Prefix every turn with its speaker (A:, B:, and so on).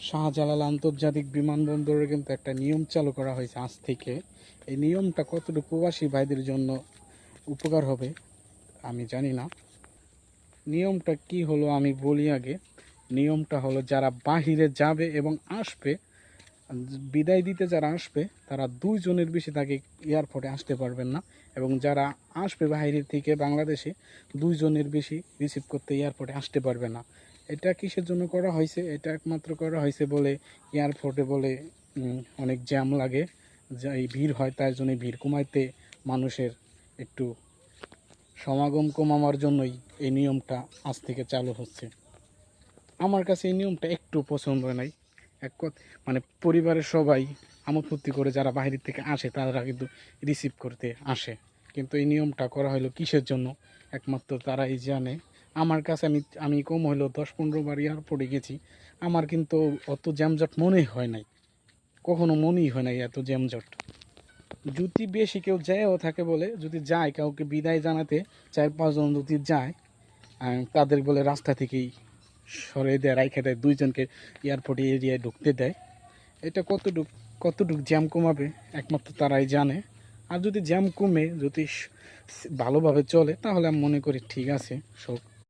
A: শাহজালাল আন্তর্জাতিক বিমানবন্দরে কিন্তু একটা নিয়ম চালু করা হয়েছে আজ থেকে। এই নিয়মটা কতটুকু প্রবাসী ভাইদের জন্য উপকার হবে আমি জানি না। নিয়মটা কি হলো আমি বলি আগে। নিয়মটা হলো যারা বাহিরে যাবে এবং আসবে, বিদায় দিতে যারা আসবে তারা 2 জনের বেশি তাকে এয়ারপোর্টে আসতে পারবেন না, এবং যারা আসবে বাইরে থেকে বাংলাদেশে 2 জনের বেশি রিসিভ করতে এয়ারপোর্টে আসতে পারবে না। এটা কিসের জন্য করা হয়েছে? এটা একমাত্র করা হয়েছে বলে এয়ারপোর্টে বলে অনেক জ্যাম লাগে, এই ভিড় হয়, তার জন্য ভিড় কমাইতে, মানুষের একটু সমাগম কমানোর জন্যই এই নিয়মটা আজ থেকে চালু হচ্ছে। আমার কাছে এই নিয়মটা একটু পছন্দ নাই। মানে পরিবারের সবাই আমোদ ফুর্তি করে যারা বাইরের থেকে আসে তারা কিন্তু রিসিভ করতে আসে, কিন্তু এই নিয়মটা করা হলো কিসের জন্য একমাত্র তারাই জানে। আমার কাছে আমি কম হইলেও 10-15 বার এয়ারপোর্টে গেছি, আমার কিন্তু অত জ্যামজট মনেই হয় নাই, কখনো মনেই হয় নাই এত জ্যামজট। যদি বেশি কেউ যায়ও থাকে, বলে যদি যায় কাউকে বিদায় জানাতে 4-5 জন যদি যায়, তাদের বলে রাস্তা থেকেই সরে দেয়, রাইখে দেয়, 2 জনকে এয়ারপোর্টে এরিয়ায় ঢুকতে দেয়। এটা কতটুক জ্যাম কমাবে একমাত্র তারাই জানে। আর যদি জ্যাম কমে, যদি ভালোভাবে চলে, তাহলে আমি মনে করি ঠিক আছে, সব